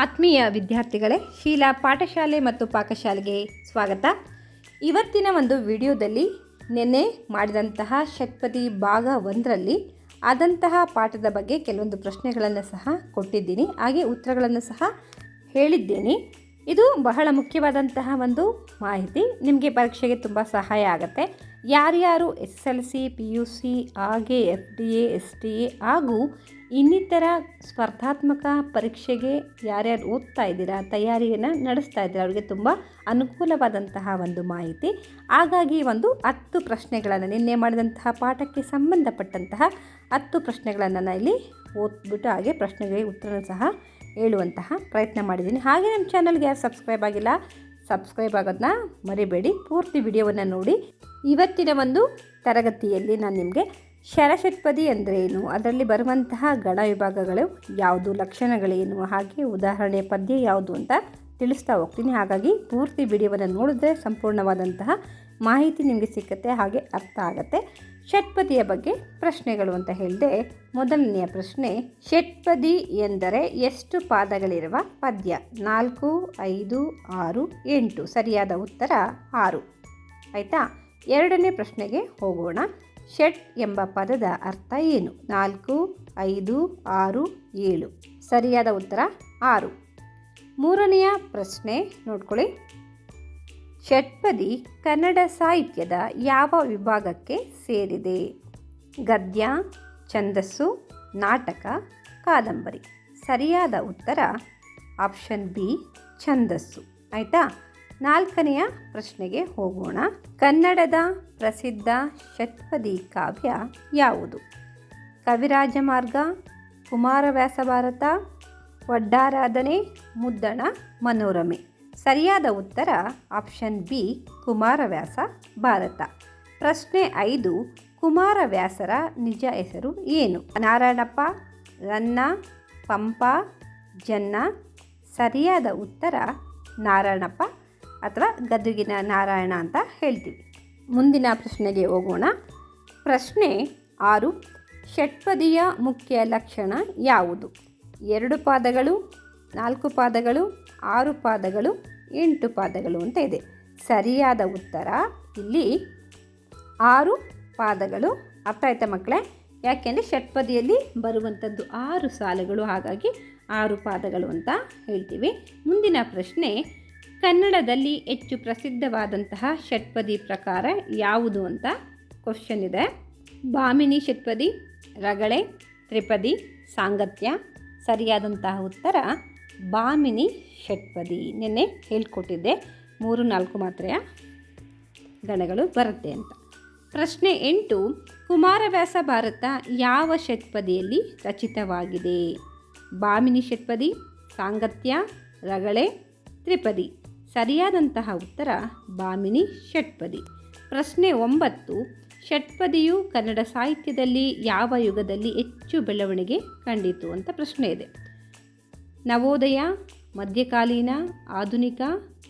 ಆತ್ಮೀಯ ವಿದ್ಯಾರ್ಥಿಗಳೇ, ಶೀಲಾ ಪಾಠಶಾಲೆ ಮತ್ತು ಪಾಕಶಾಲೆಗೆ ಸ್ವಾಗತ. ಇವತ್ತಿನ ಒಂದು ವಿಡಿಯೋದಲ್ಲಿ ನಿನ್ನೆ ಮಾಡಿದಂತಹ ಷಟ್ಪದಿ ಭಾಗ 1ರಲ್ಲಿ ಆದಂತಹ ಪಾಠದ ಬಗ್ಗೆ ಕೆಲವೊಂದು ಪ್ರಶ್ನೆಗಳನ್ನು ಸಹ ಕೊಟ್ಟಿದ್ದೀನಿ, ಹಾಗೆ ಉತ್ತರಗಳನ್ನು ಸಹ ಹೇಳಿದ್ದೀನಿ. ಇದು ಬಹಳ ಮುಖ್ಯವಾದಂತಹ ಒಂದು ಮಾಹಿತಿ, ನಿಮಗೆ ಪರೀಕ್ಷೆಗೆ ತುಂಬ ಸಹಾಯ ಆಗುತ್ತೆ. ಯಾರ್ಯಾರು SSLC, PUC, ಹಾಗೆ FDA, STA ಹಾಗೂ ಇನ್ನಿತರ ಸ್ಪರ್ಧಾತ್ಮಕ ಪರೀಕ್ಷೆಗೆ ಯಾರ್ಯಾರು ಓದ್ತಾ ಇದ್ದೀರಾ, ತಯಾರಿಯನ್ನು ನಡೆಸ್ತಾ ಇದ್ದೀರಾ, ಅವರಿಗೆ ತುಂಬ ಅನುಕೂಲವಾದಂತಹ ಒಂದು ಮಾಹಿತಿ. ಹಾಗಾಗಿ ಒಂದು 10 ಪ್ರಶ್ನೆಗಳನ್ನು ನಿನ್ನೆ ಮಾಡಿದಂತಹ ಪಾಠಕ್ಕೆ ಸಂಬಂಧಪಟ್ಟಂತಹ 10 ಪ್ರಶ್ನೆಗಳನ್ನು ನಾನು ಇಲ್ಲಿ ಓದ್ಬಿಟ್ಟು ಹಾಗೆ ಪ್ರಶ್ನೆಗಳಿಗೆ ಉತ್ತರ ಸಹ ಹೇಳುವಂತಹ ಪ್ರಯತ್ನ ಮಾಡಿದ್ದೀನಿ. ಹಾಗೆ ನಮ್ಮ ಚಾನಲ್ಗೆ ಯಾರು ಸಬ್ಸ್ಕ್ರೈಬ್ ಆಗಿಲ್ಲ, ಸಬ್ಸ್ಕ್ರೈಬ್ ಆಗೋದನ್ನ ಮರಿಬೇಡಿ. ಪೂರ್ತಿ ವಿಡಿಯೋವನ್ನು ನೋಡಿ. ಇವತ್ತಿನ ಒಂದು ತರಗತಿಯಲ್ಲಿ ನಾನು ನಿಮಗೆ ಷರಷಟ್ಪದಿ ಅಂದ್ರೇನು, ಅದರಲ್ಲಿ ಬರುವಂತಹ ಗಣ ವಿಭಾಗಗಳು ಯಾವುದು, ಲಕ್ಷಣಗಳೇನು, ಹಾಗೆ ಉದಾಹರಣೆ ಪದ್ಯ ಯಾವುದು ಅಂತ ತಿಳಿಸ್ತಾ ಹೋಗ್ತೀನಿ. ಹಾಗಾಗಿ ಪೂರ್ತಿ ವಿಡಿಯೋವನ್ನು ನೋಡಿದ್ರೆ ಸಂಪೂರ್ಣವಾದಂತಹ ಮಾಹಿತಿ ನಿಮಗೆ ಸಿಕ್ಕತ್ತೆ, ಹಾಗೆ ಅರ್ಥ ಆಗುತ್ತೆ. ಷಟ್ಪದಿಯ ಬಗ್ಗೆ ಪ್ರಶ್ನೆಗಳು ಅಂತ ಹೇಳಿದೆ. ಮೊದಲನೆಯ ಪ್ರಶ್ನೆ, ಷಟ್ಪದಿ ಎಂದರೆ ಎಷ್ಟು ಪಾದಗಳಿರುವ ಪದ್ಯ? 4, 5, 6, 8. ಸರಿಯಾದ ಉತ್ತರ 6. ಆಯಿತಾ? ಎರಡನೇ ಪ್ರಶ್ನೆಗೆ ಹೋಗೋಣ. ಷಟ್ ಎಂಬ ಪದದ ಅರ್ಥ ಏನು? 4, 5, 6, 7. ಸರಿಯಾದ ಉತ್ತರ 6. ಮೂರನೆಯ ಪ್ರಶ್ನೆ ನೋಡ್ಕೊಳ್ಳಿ. ಷಟ್ಪದಿ ಕನ್ನಡ ಸಾಹಿತ್ಯದ ಯಾವ ವಿಭಾಗಕ್ಕೆ ಸೇರಿದೆ? ಗದ್ಯ, ಛಂದಸ್ಸು, ನಾಟಕ, ಕಾದಂಬರಿ. ಸರಿಯಾದ ಉತ್ತರ ಆಪ್ಷನ್ ಬಿ, ಛಂದಸ್ಸು. ಆಯಿತಾ? ನಾಲ್ಕನೆಯ ಪ್ರಶ್ನೆಗೆ ಹೋಗೋಣ. ಕನ್ನಡದ ಪ್ರಸಿದ್ಧ ಷಟ್ಪದಿ ಕಾವ್ಯ ಯಾವುದು? ಕವಿರಾಜಮಾರ್ಗ, ಕುಮಾರವ್ಯಾಸ ಭಾರತ, ಒಡ್ಡಾರಾಧನೆ, ಮುದ್ದಣ ಮನೋರಮೆ. ಸರಿಯಾದ ಉತ್ತರ ಆಪ್ಷನ್ ಬಿ, ಕುಮಾರವ್ಯಾಸ ಭಾರತ. ಪ್ರಶ್ನೆ 5, ಕುಮಾರವ್ಯಾಸರ ನಿಜ ಹೆಸರು ಏನು? ನಾರಾಯಣಪ್ಪ, ರನ್ನ, ಪಂಪ, ಜನ್ನ. ಸರಿಯಾದ ಉತ್ತರ ನಾರಾಯಣಪ್ಪ ಅಥವಾ ಗದುಗಿನ ನಾರಾಯಣ ಅಂತ ಹೇಳ್ತೀವಿ. ಮುಂದಿನ ಪ್ರಶ್ನೆಗೆ ಹೋಗೋಣ. ಪ್ರಶ್ನೆ 6, ಷಟ್ಪದಿಯ ಮುಖ್ಯ ಲಕ್ಷಣ ಯಾವುದು? 2 ಪಾದಗಳು, 4 ಪಾದಗಳು, 6 ಪಾದಗಳು, 8 ಪಾದಗಳು ಅಂತ ಇದೆ. ಸರಿಯಾದ ಉತ್ತರ ಇಲ್ಲಿ 6 ಪಾದಗಳು. ಅರ್ಥ ಆಯ್ತಾ ಮಕ್ಕಳೇ? ಯಾಕೆಂದರೆ ಷಟ್ಪದಿಯಲ್ಲಿ ಬರುವಂಥದ್ದು 6 ಸಾಲುಗಳು, ಹಾಗಾಗಿ 6 ಪಾದಗಳು ಅಂತ ಹೇಳ್ತೀವಿ. ಮುಂದಿನ ಪ್ರಶ್ನೆ, ಕನ್ನಡದಲ್ಲಿ ಹೆಚ್ಚು ಪ್ರಸಿದ್ಧವಾದಂತಹ ಷಟ್ಪದಿ ಪ್ರಕಾರ ಯಾವುದು ಅಂತ ಕ್ವಶನ್ ಇದೆ. ಭಾಮಿನಿ ಷಟ್ಪದಿ, ರಗಳೆ, ತ್ರಿಪದಿ, ಸಾಂಗತ್ಯ. ಸರಿಯಾದಂತಹ ಉತ್ತರ ಭಾಮಿನಿ ಷಟ್ಪದಿ. ನಿನ್ನೆ ಹೇಳ್ಕೊಟ್ಟಿದ್ದೆ 3-4 ಮಾತ್ರೆಯ ಗಣಗಳು ಬರುತ್ತೆ ಅಂತ. ಪ್ರಶ್ನೆ 8, ಕುಮಾರವ್ಯಾಸ ಭಾರತ ಯಾವ ಷಟ್ಪದಿಯಲ್ಲಿ ರಚಿತವಾಗಿದೆ? ಭಾಮಿನಿ ಷಟ್ಪದಿ, ಸಾಂಗತ್ಯ, ರಗಳೆ, ತ್ರಿಪದಿ. ಸರಿಯಾದಂತಹ ಉತ್ತರ ಭಾಮಿನಿ ಷಟ್ಪದಿ. ಪ್ರಶ್ನೆ 9, ಷಟ್ಪದಿಯು ಕನ್ನಡ ಸಾಹಿತ್ಯದಲ್ಲಿ ಯಾವ ಯುಗದಲ್ಲಿ ಹೆಚ್ಚು ಬೆಳವಣಿಗೆ ಕಂಡಿತು ಅಂತ ಪ್ರಶ್ನೆ ಇದೆ. ನವೋದಯ, ಮಧ್ಯಕಾಲೀನ, ಆಧುನಿಕ,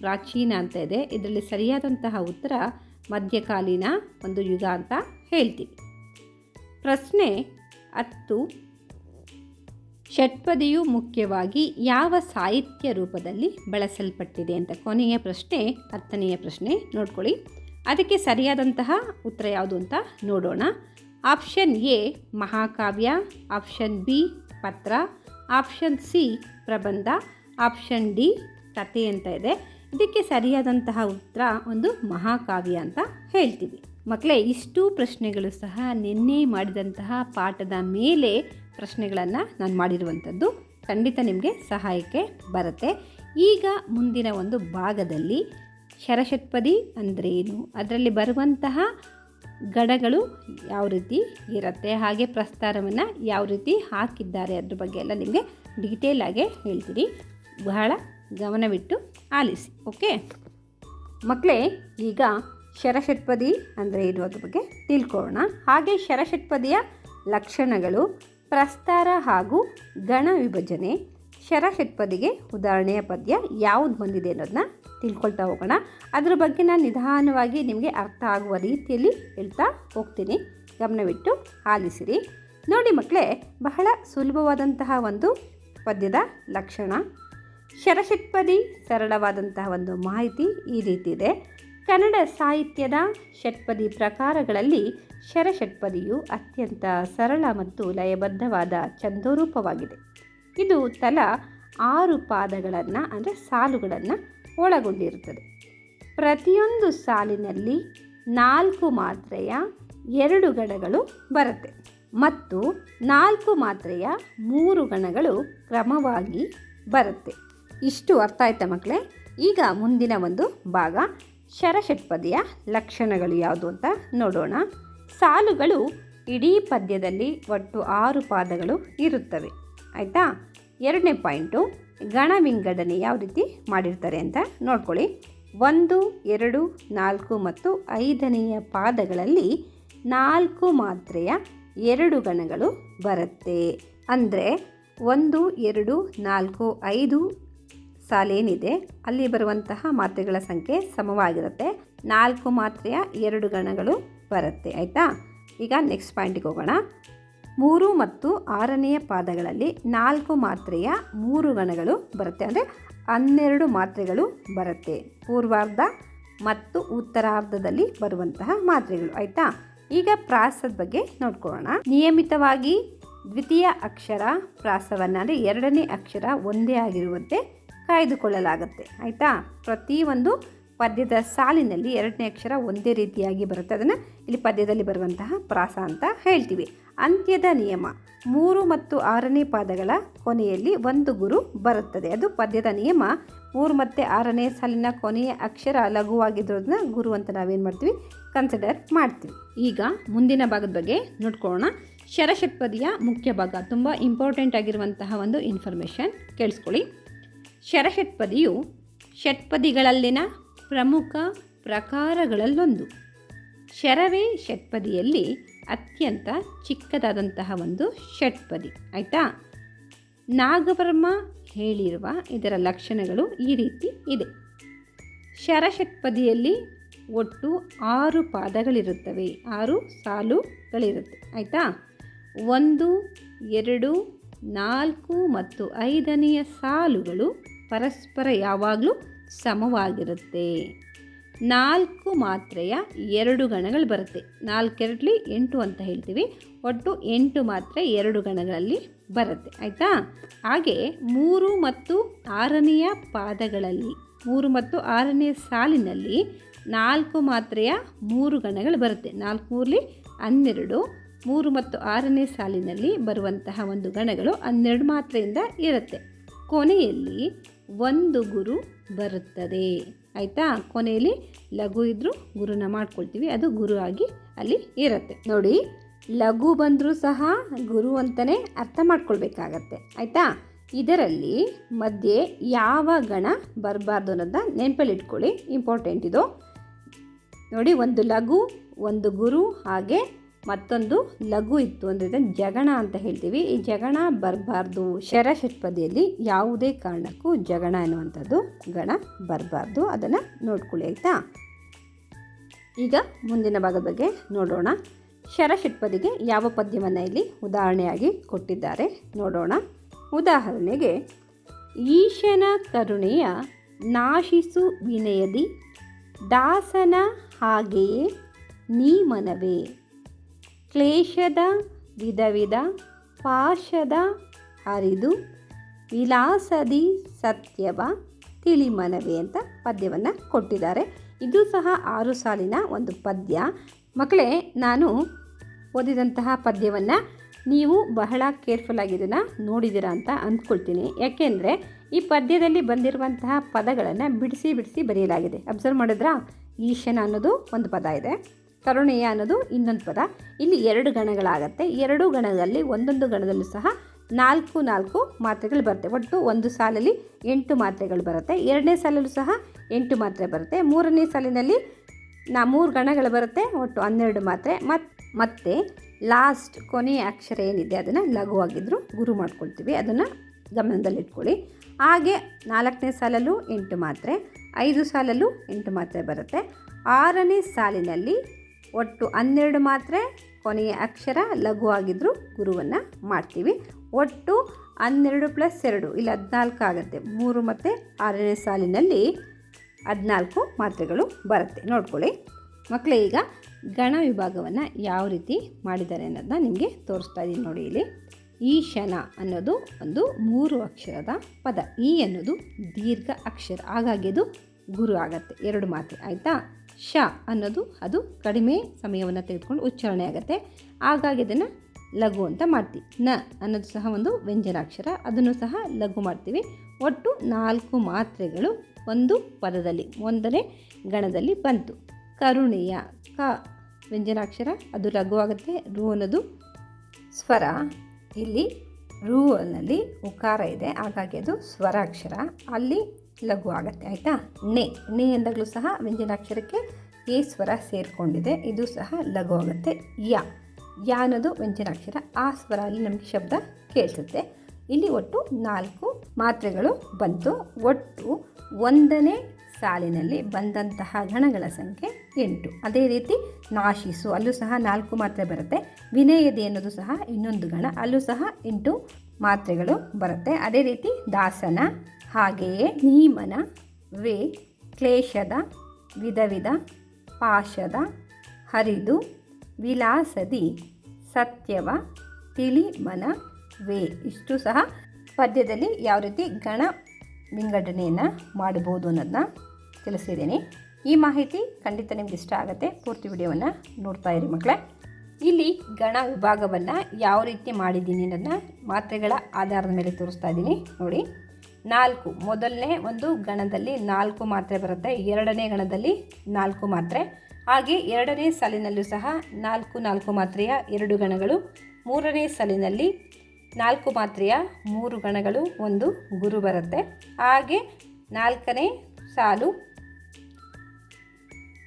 ಪ್ರಾಚೀನ ಅಂತ ಇದೆ. ಇದರಲ್ಲಿ ಸರಿಯಾದಂತಹ ಉತ್ತರ ಮಧ್ಯಕಾಲೀನ ಒಂದು ಯುಗ ಅಂತ ಹೇಳ್ತೀವಿ. ಪ್ರಶ್ನೆ 10, ಷಟ್ಪದಿಯು ಮುಖ್ಯವಾಗಿ ಯಾವ ಸಾಹಿತ್ಯ ರೂಪದಲ್ಲಿ ಬಳಸಲ್ಪಟ್ಟಿದೆ ಅಂತ ಕೊನೆಯ ಪ್ರಶ್ನೆ, 10ನೆಯ ಪ್ರಶ್ನೆ ನೋಡ್ಕೊಳ್ಳಿ. ಅದಕ್ಕೆ ಸರಿಯಾದಂತಹ ಉತ್ತರ ಯಾವುದು ಅಂತ ನೋಡೋಣ. ಆಪ್ಷನ್ ಎ ಮಹಾಕಾವ್ಯ, ಆಪ್ಷನ್ ಬಿ ಪತ್ರ, ಆಪ್ಷನ್ ಸಿ ಪ್ರಬಂಧ, ಆಪ್ಷನ್ ಡಿ ಕಥೆ ಅಂತ ಇದೆ. ಇದಕ್ಕೆ ಸರಿಯಾದಂತಹ ಉತ್ತರ ಒಂದು ಮಹಾಕಾವ್ಯ ಅಂತ ಹೇಳ್ತೀವಿ. ಮಕ್ಕಳೇ, ಇಷ್ಟು ಪ್ರಶ್ನೆಗಳು ಸಹ ನಿನ್ನೆ ಮಾಡಿದಂತಹ ಪಾಠದ ಮೇಲೆ ಪ್ರಶ್ನೆಗಳನ್ನು ನಾನು ಮಾಡಿರುವಂಥದ್ದು. ಖಂಡಿತ ನಿಮಗೆ ಸಹಾಯಕ್ಕೆ ಬರುತ್ತೆ. ಈಗ ಮುಂದಿನ ಒಂದು ಭಾಗದಲ್ಲಿ ಷರಷಟ್ಪದಿ ಅಂದ್ರೇನು, ಅದರಲ್ಲಿ ಬರುವಂತಹ ಗಣಗಳು ಯಾವ ರೀತಿ ಇರುತ್ತೆ, ಹಾಗೆ ಪ್ರಸ್ತಾರವನ್ನು ಯಾವ ರೀತಿ ಹಾಕಿದ್ದಾರೆ ಅದ್ರ ಬಗ್ಗೆ ಎಲ್ಲ ನಿಮಗೆ ಡೀಟೇಲ್ ಆಗಿ ಹೇಳ್ತೀನಿ. ಬಹಳ ಗಮನವಿಟ್ಟು ಆಲಿಸಿ. ಓಕೆ ಮಕ್ಕಳೇ, ಈಗ ಷರಷಟ್ಪದಿ ಅಂದರೆ ಏನು ಅದ್ರ ಬಗ್ಗೆ ತಿಳ್ಕೊಳ್ಳೋಣ. ಹಾಗೆ ಷರಷಟ್ಪದಿಯ ಲಕ್ಷಣಗಳು, ಪ್ರಸ್ತಾರ ಹಾಗೂ ಗಣ ವಿಭಜನೆ, ಷರಷಟ್ಪದಿಗೆ ಉದಾಹರಣೆಯ ಪದ್ಯ ಯಾವುದು ಹೊಂದಿದೆ ಅನ್ನೋದನ್ನ ತಿಳ್ಕೊಳ್ತಾ ಹೋಗೋಣ. ಅದರ ಬಗ್ಗೆ ನಾನು ನಿಧಾನವಾಗಿ ನಿಮಗೆ ಅರ್ಥ ಆಗುವ ರೀತಿಯಲ್ಲಿ ಹೇಳ್ತಾ ಹೋಗ್ತೀನಿ. ಗಮನವಿಟ್ಟು ಆಲಿಸಿರಿ. ನೋಡಿ ಮಕ್ಕಳೇ, ಬಹಳ ಸುಲಭವಾದಂತಹ ಒಂದು ಪದ್ಯದ ಲಕ್ಷಣ. ಶರಷಟ್ಪದಿ ಸರಳವಾದಂತಹ ಒಂದು ಮಾಹಿತಿ ಈ ರೀತಿ ಇದೆ. ಕನ್ನಡ ಸಾಹಿತ್ಯದ ಷಟ್ಪದಿ ಪ್ರಕಾರಗಳಲ್ಲಿ ಶರಷಟ್ಪದಿಯು ಅತ್ಯಂತ ಸರಳ ಮತ್ತು ಲಯಬದ್ಧವಾದ ಛಂದೋರೂಪವಾಗಿದೆ. ಇದು ತಲಾ 6 ಪಾದಗಳನ್ನು ಅಂದರೆ ಸಾಲುಗಳನ್ನು ಒಳಗೊಂಡಿರುತ್ತದೆ. ಪ್ರತಿಯೊಂದು ಸಾಲಿನಲ್ಲಿ 4 ಮಾತ್ರೆಯ 2 ಗಣಗಳು ಬರುತ್ತೆ ಮತ್ತು 4 ಮಾತ್ರೆಯ 3 ಗಣಗಳು ಕ್ರಮವಾಗಿ ಬರುತ್ತೆ. ಇಷ್ಟು ಅರ್ಥ ಆಯ್ತಾ ಮಕ್ಕಳೇ? ಈಗ ಮುಂದಿನ ಒಂದು ಭಾಗ ಶರಷಟ್ಪದಿಯ ಲಕ್ಷಣಗಳು ಯಾವುದು ಅಂತ ನೋಡೋಣ. ಸಾಲುಗಳು ಇಡೀ ಪದ್ಯದಲ್ಲಿ ಒಟ್ಟು 6 ಪಾದಗಳು ಇರುತ್ತವೆ. ಆಯಿತಾ? ಎರಡನೇ ಪಾಯಿಂಟು, ಗಣ ವಿಂಗಡಣೆ ಯಾವ ರೀತಿ ಮಾಡಿರ್ತಾರೆ ಅಂತ ನೋಡ್ಕೊಳ್ಳಿ. 1, 2, 4 ಮತ್ತು 5ನೆಯ ಪಾದಗಳಲ್ಲಿ 4 ಮಾತ್ರೆಯ 2 ಗಣಗಳು ಬರುತ್ತೆ. ಅಂದರೆ 1, 2, 4, 5 ಸಾಲೇನಿದೆ ಅಲ್ಲಿ ಬರುವಂತಹ ಮಾತ್ರೆಗಳ ಸಂಖ್ಯೆ ಸಮವಾಗಿರುತ್ತೆ. 4 ಮಾತ್ರೆಯ 2 ಗಣಗಳು ಬರುತ್ತೆ. ಆಯಿತಾ? ಈಗ ನೆಕ್ಸ್ಟ್ ಪಾಯಿಂಟಿಗೆ ಹೋಗೋಣ. 3 ಮತ್ತು 6ನೆಯ ಪಾದಗಳಲ್ಲಿ 4 ಮಾತ್ರೆಯ 3 ಗಣಗಳು ಬರುತ್ತೆ. ಅಂದರೆ 12 ಮಾತ್ರೆಗಳು ಬರುತ್ತೆ. ಪೂರ್ವಾರ್ಧ ಮತ್ತು ಉತ್ತರಾರ್ಧದಲ್ಲಿ ಬರುವಂತಹ ಮಾತ್ರೆಗಳು. ಆಯಿತಾ? ಈಗ ಪ್ರಾಸದ ಬಗ್ಗೆ ನೋಡ್ಕೊಳ್ಳೋಣ. ನಿಯಮಿತವಾಗಿ ದ್ವಿತೀಯ ಅಕ್ಷರ ಪ್ರಾಸವನ್ನು ಅಂದರೆ 2ನೇ ಅಕ್ಷರ ಒಂದೇ ಆಗಿರುವಂತೆ ಕಾಯ್ದುಕೊಳ್ಳಲಾಗುತ್ತೆ. ಆಯಿತಾ? ಪ್ರತಿಯೊಂದು ಪದ್ಯದ ಸಾಲಿನಲ್ಲಿ 2ನೇ ಅಕ್ಷರ ಒಂದೇ ರೀತಿಯಾಗಿ ಬರುತ್ತೆ. ಅದನ್ನು ಇಲ್ಲಿ ಪದ್ಯದಲ್ಲಿ ಬರುವಂತಹ ಪ್ರಾಸ ಅಂತ ಹೇಳ್ತೀವಿ. ಅಂತ್ಯದ ನಿಯಮ 3 ಮತ್ತು 6ನೇ ಪಾದಗಳ ಕೊನೆಯಲ್ಲಿ 1 ಗುರು ಬರುತ್ತದೆ. ಅದು ಪದ್ಯದ ನಿಯಮ. 3 ಮತ್ತು 6ನೇ ಸಾಲಿನ ಕೊನೆಯ ಅಕ್ಷರ ಲಘುವಾಗಿರೋದನ್ನ ಗುರು ಅಂತ ನಾವೇನು ಮಾಡ್ತೀವಿ, ಕನ್ಸಿಡರ್ ಮಾಡ್ತೀವಿ. ಈಗ ಮುಂದಿನ ಭಾಗದ ಬಗ್ಗೆ ನೋಡ್ಕೊಳ್ಳೋಣ. ಶರಷಟ್ಪದಿಯ ಮುಖ್ಯ ಭಾಗ ತುಂಬ ಇಂಪಾರ್ಟೆಂಟ್ ಆಗಿರುವಂತಹ ಒಂದು ಇನ್ಫಾರ್ಮೇಷನ್ ಕೇಳಿಸ್ಕೊಳ್ಳಿ. ಶರಷಟ್ಪದಿಯು ಷಟ್ಪದಿಗಳಲ್ಲಿನ ಪ್ರಮುಖ ಪ್ರಕಾರಗಳಲ್ಲೊಂದು. ಶರವೇ ಷಟ್ಪದಿಯಲ್ಲಿ ಅತ್ಯಂತ ಚಿಕ್ಕದಾದಂತಹ ಒಂದು ಷಟ್ಪದಿ. ಆಯಿತಾ? ನಾಗವರ್ಮ ಹೇಳಿರುವ ಇದರ ಲಕ್ಷಣಗಳು ಈ ರೀತಿ ಇದೆ. ಶರಷಟ್ಪದಿಯಲ್ಲಿ ಒಟ್ಟು 6 ಪಾದಗಳಿರುತ್ತವೆ, 6 ಸಾಲುಗಳಿರುತ್ತೆ. ಆಯಿತಾ? 1, 2, 4 ಮತ್ತು 5ನೆಯ ಸಾಲುಗಳು ಪರಸ್ಪರ ಯಾವಾಗಲೂ ಸಮವಾಗಿರುತ್ತೆ. 4 ಮಾತ್ರೆಯ 2 ಗಣಗಳು ಬರುತ್ತೆ. 4 2 8 ಅಂತ ಹೇಳ್ತೀವಿ. ಒಟ್ಟು 8 ಮಾತ್ರೆ 2 ಗಣಗಳಲ್ಲಿ ಬರುತ್ತೆ. ಆಯಿತಾ? ಹಾಗೆ 3 ಮತ್ತು 6ನೆಯ ಪಾದಗಳಲ್ಲಿ 3 ಮತ್ತು 6ನೇ ಸಾಲಿನಲ್ಲಿ 4 ಮಾತ್ರೆಯ 3 ಗಣಗಳು ಬರುತ್ತೆ. 4 3 12. 3 ಮತ್ತು 6ನೇ ಸಾಲಿನಲ್ಲಿ ಬರುವಂತಹ ಒಂದು ಗಣಗಳು 12 ಮಾತ್ರೆಯಿಂದ ಇರುತ್ತೆ. ಕೊನೆಯಲ್ಲಿ 1 ಗುರು ಬರುತ್ತದೆ. ಆಯಿತಾ? ಕೊನೆಯಲ್ಲಿ ಲಘು ಇದ್ದರೂ ಗುರುನ ಮಾಡ್ಕೊಳ್ತೀವಿ, ಅದು ಗುರು ಆಗಿ ಅಲ್ಲಿ ಇರುತ್ತೆ. ನೋಡಿ, ಲಘು ಬಂದರೂ ಸಹ ಗುರು ಅಂತಲೇ ಅರ್ಥ ಮಾಡ್ಕೊಳ್ಬೇಕಾಗತ್ತೆ. ಆಯಿತಾ? ಇದರಲ್ಲಿ ಮಧ್ಯೆ ಯಾವ ಗಣ ಬರಬಾರ್ದು ಅನ್ನೋದನ್ನ ನೆನಪಲ್ಲಿ ಇಟ್ಕೊಳ್ಳಿ. ಇಂಪಾರ್ಟೆಂಟ್ ಇದು. ನೋಡಿ, ಒಂದು ಲಘು, ಒಂದು ಗುರು, ಹಾಗೆ ಮತ್ತೊಂದು ಲಘು ಇತ್ತು ಅಂದರೆ ಇದನ್ನು ಜಗಣ ಅಂತ ಹೇಳ್ತೀವಿ. ಈ ಜಗಣ ಬರಬಾರ್ದು. ಶರಷಟ್ಪದಿಯಲ್ಲಿ ಯಾವುದೇ ಕಾರಣಕ್ಕೂ ಜಗಣ ಅನ್ನುವಂಥದ್ದು ಗಣ ಬರಬಾರ್ದು. ಅದನ್ನು ನೋಡ್ಕೊಳ್ಳಿ. ಆಯಿತಾ? ಈಗ ಮುಂದಿನ ಭಾಗದ ಬಗ್ಗೆ ನೋಡೋಣ. ಶರಷಟ್ಪದಿಗೆ ಯಾವ ಪದ್ಯವನ್ನು ಇಲ್ಲಿ ಉದಾಹರಣೆಯಾಗಿ ಕೊಟ್ಟಿದ್ದಾರೆ ನೋಡೋಣ. ಉದಾಹರಣೆಗೆ, ಈಶನ ಕರುಣೆಯ ನಾಶಿಸು ವಿನಯದಿ ದಾಸನ ಹಾಗೆಯೇ ನೀ ಮನವೇ, ಕ್ಲೇಶದ ವಿಧ ಪಾಶದ ಹರಿದು ವಿಲಾಸದಿ ಸತ್ಯವ ತಿಳಿಮನವೇ ಅಂತ ಪದ್ಯವನ್ನು ಕೊಟ್ಟಿದ್ದಾರೆ. ಇದು ಸಹ 6 ಸಾಲಿನ ಒಂದು ಪದ್ಯ. ಮಕ್ಕಳೇ, ನಾನು ಓದಿದಂತಹ ಪದ್ಯವನ್ನು ನೀವು ಬಹಳ ಕೇರ್ಫುಲ್ಲಾಗಿ ಇದನ್ನು ನೋಡಿದ್ದೀರಾ ಅಂತ ಅಂದ್ಕೊಳ್ತೀನಿ. ಯಾಕೆಂದರೆ ಈ ಪದ್ಯದಲ್ಲಿ ಬಂದಿರುವಂತಹ ಪದಗಳನ್ನು ಬಿಡಿಸಿ ಬಿಡಿಸಿ ಬರೆಯಲಾಗಿದೆ. ಅಬ್ಸರ್ವ್ ಮಾಡಿದ್ರಾ? ಈಶನ ಅನ್ನೋದು ಒಂದು ಪದ ಇದೆ, ಕರುಣೆಯ ಅನ್ನೋದು ಇನ್ನೊಂದು ಪದ. ಇಲ್ಲಿ 2 ಗಣಗಳಾಗತ್ತೆ. 2 ಗಣದಲ್ಲಿ ಒಂದೊಂದು ಗಣದಲ್ಲೂ ಸಹ 4 ಮಾತ್ರೆಗಳು ಬರುತ್ತೆ. ಒಟ್ಟು ಒಂದು ಸಾಲಲ್ಲಿ 8 ಮಾತ್ರೆಗಳು ಬರುತ್ತೆ. 2ನೇ ಸಾಲಲ್ಲೂ ಸಹ 8 ಮಾತ್ರೆ ಬರುತ್ತೆ. 3ನೇ ಸಾಲಿನಲ್ಲಿ 3 ಗಣಗಳು ಬರುತ್ತೆ. ಒಟ್ಟು 12 ಮಾತ್ರೆ. ಮತ್ತು ಲಾಸ್ಟ್ ಕೊನೆಯ ಅಕ್ಷರ ಏನಿದೆ ಅದನ್ನು ಲಘುವಾಗಿದ್ದರೂ ಗುರು ಮಾಡ್ಕೊಳ್ತೀವಿ. ಅದನ್ನು ಗಮನದಲ್ಲಿಟ್ಕೊಳ್ಳಿ. ಹಾಗೆ 4ನೇ ಸಾಲಲ್ಲೂ 8 ಮಾತ್ರೆ, 5 ಸಾಲಲ್ಲೂ 8 ಮಾತ್ರೆ ಬರುತ್ತೆ. 6ನೇ ಸಾಲಿನಲ್ಲಿ ಒಟ್ಟು 12 ಮಾತ್ರೆ, ಕೊನೆಯ ಅಕ್ಷರ ಲಘುವಾಗಿದ್ದರೂ ಗುರುವನ್ನು ಮಾಡ್ತೀವಿ. ಒಟ್ಟು 12 + 2 ಇಲ್ಲಿ 14 ಆಗುತ್ತೆ. 3 ಮತ್ತು 6ನೇ ಸಾಲಿನಲ್ಲಿ 14 ಮಾತ್ರೆಗಳು ಬರುತ್ತೆ. ನೋಡ್ಕೊಳ್ಳಿ ಮಕ್ಕಳೇ, ಈಗ ಗಣ ವಿಭಾಗವನ್ನು ಯಾವ ರೀತಿ ಮಾಡಿದ್ದಾರೆ ಅನ್ನೋದನ್ನ ನಿಮಗೆ ತೋರಿಸ್ತಾ ಇದ್ದೀನಿ ನೋಡಿ. ಇಲ್ಲಿ ಈಶನ ಅನ್ನೋದು ಒಂದು 3 ಅಕ್ಷರದ ಪದ. ಈ ಅನ್ನೋದು ದೀರ್ಘ ಅಕ್ಷರ, ಹಾಗಾಗಿ ಅದು ಗುರು ಆಗುತ್ತೆ. 2 ಮಾತ್ರೆ ಆಯಿತಾ. ಶ ಅನ್ನೋದು ಅದು ಕಡಿಮೆ ಸಮಯವನ್ನು ತೆಗೆದುಕೊಂಡು ಉಚ್ಚಾರಣೆ ಆಗುತ್ತೆ, ಹಾಗಾಗಿ ಅದನ್ನು ಲಘು ಅಂತ ಮಾಡ್ತೀವಿ. ನ ಅನ್ನೋದು ಸಹ ಒಂದು ವ್ಯಂಜನಾಕ್ಷರ, ಅದನ್ನು ಸಹ ಲಘು ಮಾಡ್ತೀವಿ. ಒಟ್ಟು 4 ಮಾತ್ರೆಗಳು ಒಂದು ಪದದಲ್ಲಿ, ಒಂದನೇ ಗಣದಲ್ಲಿ ಬಂತು. ಕರುಣೆಯ ಕ ವ್ಯಂಜನಾಕ್ಷರ, ಅದು ಲಘು ಆಗುತ್ತೆ. ರು ಅನ್ನೋದು ಸ್ವರ, ಇಲ್ಲಿ ರು ಅನ್ನಲ್ಲಿ ಉಕಾರ ಇದೆ, ಹಾಗಾಗಿ ಅದು ಸ್ವರಾಕ್ಷರ, ಅಲ್ಲಿ ಲಘು ಆಗುತ್ತೆ ಆಯಿತಾ. ನೆ ಎಂದಾಗಲೂ ಸಹ ವ್ಯಂಜನಾಕ್ಷರಕ್ಕೆ ಎ ಸ್ವರ ಸೇರಿಕೊಂಡಿದೆ, ಇದು ಸಹ ಲಘು ಆಗುತ್ತೆ. ಯ ಅನ್ನೋದು ವ್ಯಂಜನಾಕ್ಷರ, ಆ ಸ್ವರ ಅಲ್ಲಿ ನಮಗೆ ಶಬ್ದ ಕೇಳಿಸುತ್ತೆ. ಇಲ್ಲಿ ಒಟ್ಟು 4 ಮಾತ್ರೆಗಳು ಬಂತು. ಒಟ್ಟು 1ನೇ ಸಾಲಿನಲ್ಲಿ ಬಂದಂತಹ ಗಣಗಳ ಸಂಖ್ಯೆ 8. ಅದೇ ರೀತಿ ನಾಶಿಸು, ಅಲ್ಲೂ ಸಹ 4 ಮಾತ್ರೆ ಬರುತ್ತೆ. ವಿನಯದೆ ಅನ್ನೋದು ಸಹ ಇನ್ನೊಂದು ಗಣ, ಅಲ್ಲೂ ಸಹ 8 ಮಾತ್ರೆಗಳು ಬರುತ್ತೆ. ಅದೇ ರೀತಿ ದಾಸನ, ಹಾಗೆಯೇ ನೀಮನ, ವೇ ಕ್ಲೇಶದ, ವಿಧ ಪಾಶದ, ಹರಿದು, ವಿಲಾಸದಿ, ಸತ್ಯವ, ತಿಳಿಮನ, ವೇ ಇಷ್ಟು ಸಹ ಪದ್ಯದಲ್ಲಿ ಯಾವ ರೀತಿ ಗಣ ವಿಂಗಡಣೆಯನ್ನು ಮಾಡಬಹುದು ಅನ್ನೋದನ್ನ ತಿಳಿಸಿದ್ದೀನಿ. ಈ ಮಾಹಿತಿ ಖಂಡಿತ ನಿಮ್ಗೆ ಇಷ್ಟ ಆಗುತ್ತೆ. ಪೂರ್ತಿ ವಿಡಿಯೋವನ್ನು ನೋಡ್ತಾ ಇರಿ ಮಕ್ಕಳೇ. ಇಲ್ಲಿ ಗಣ ವಿಭಾಗವನ್ನು ಯಾವ ರೀತಿ ಮಾಡಿದ್ದೀನಿ ಅನ್ನೋದನ್ನ ಮಾತ್ರೆಗಳ ಆಧಾರದ ಮೇಲೆ ತೋರಿಸ್ತಾ ಇದ್ದೀನಿ ನೋಡಿ. 4 ಮೊದಲನೇ ಒಂದು ಗಣದಲ್ಲಿ 4 ಮಾತ್ರೆ ಬರುತ್ತೆ, 2ನೇ ಗಣದಲ್ಲಿ 4 ಮಾತ್ರೆ, ಹಾಗೆ 2ನೇ ಸಾಲಿನಲ್ಲೂ ಸಹ 4 ಮಾತ್ರೆಯ 2 ಗಣಗಳು, 3ನೇ ಸಾಲಿನಲ್ಲಿ 4 ಮಾತ್ರೆಯ 3 ಗಣಗಳು, 1 ಗುರು ಬರುತ್ತೆ. ಹಾಗೆ 4ನೇ ಸಾಲು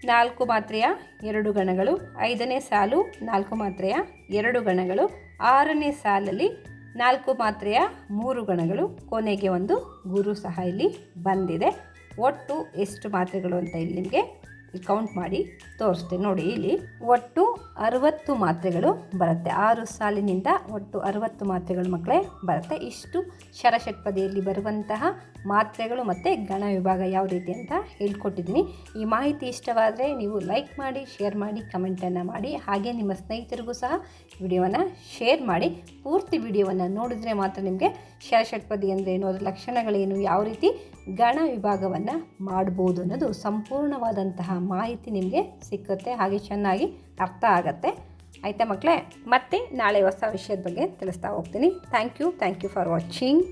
4 ಮಾತ್ರೆಯ 2 ಗಣಗಳು, 5ನೇ ಸಾಲು 4 ಮಾತ್ರೆಯ 2 ಗಣಗಳು, 6ನೇ ಸಾಲಲ್ಲಿ 4 ಮಾತ್ರೆಯ 3 ಗಣಗಳು, ಕೊನೆಗೆ 1 ಗುರು ಸಹ ಇಲ್ಲಿ ಬಂದಿದೆ. ಒಟ್ಟು ಎಷ್ಟು ಮಾತ್ರೆಗಳು ಅಂತ ಇಲ್ಲಿ ನಿಮಗೆ ಕೌಂಟ್ ಮಾಡಿ ತೋರಿಸ್ತೇನೆ ನೋಡಿ. ಇಲ್ಲಿ ಒಟ್ಟು 60 ಮಾತ್ರೆಗಳು ಬರುತ್ತೆ. 6 ಸಾಲಿನಿಂದ ಒಟ್ಟು 60 ಮಾತ್ರೆಗಳು ಮಕ್ಕಳೇ ಬರುತ್ತೆ. ಇಷ್ಟು ಶರಷಟ್ಪದಿಯಲ್ಲಿ ಬರುವಂತಹ ಮಾತ್ರೆಗಳು ಮತ್ತು ಗಣ ವಿಭಾಗ ಯಾವ ರೀತಿ ಅಂತ ಹೇಳ್ಕೊಟ್ಟಿದ್ದೀನಿ. ಈ ಮಾಹಿತಿ ಇಷ್ಟವಾದರೆ ನೀವು ಲೈಕ್ ಮಾಡಿ, ಶೇರ್ ಮಾಡಿ, ಕಮೆಂಟನ್ನು ಮಾಡಿ, ಹಾಗೆ ನಿಮ್ಮ ಸ್ನೇಹಿತರಿಗೂ ಸಹ ವಿಡಿಯೋವನ್ನು ಶೇರ್ ಮಾಡಿ. ಪೂರ್ತಿ ವಿಡಿಯೋವನ್ನು ನೋಡಿದರೆ ಮಾತ್ರ ನಿಮಗೆ ಶರಷಟ್ಪದಿ ಅಂದರೆ ಏನು, ಅದರ ಲಕ್ಷಣಗಳೇನು, ಯಾವ ರೀತಿ ಗಣ ವಿಭಾಗವನ್ನು ಮಾಡ್ಬೋದು ಅನ್ನೋದು ಸಂಪೂರ್ಣವಾದಂತಹ ಮಾಹಿತಿ ನಿಮಗೆ ಸಿಕ್ಕುತ್ತೆ, ಹಾಗೆ ಚೆನ್ನಾಗಿ ಅರ್ಥ ಆಗುತ್ತೆ ಆಯಿತಾ ಮಕ್ಕಳೇ. ಮತ್ತೆ ನಾಳೆ ಹೊಸ ವಿಷಯದ ಬಗ್ಗೆ ತಿಳಿಸ್ತಾ ಹೋಗ್ತೀನಿ. Thank you for watching.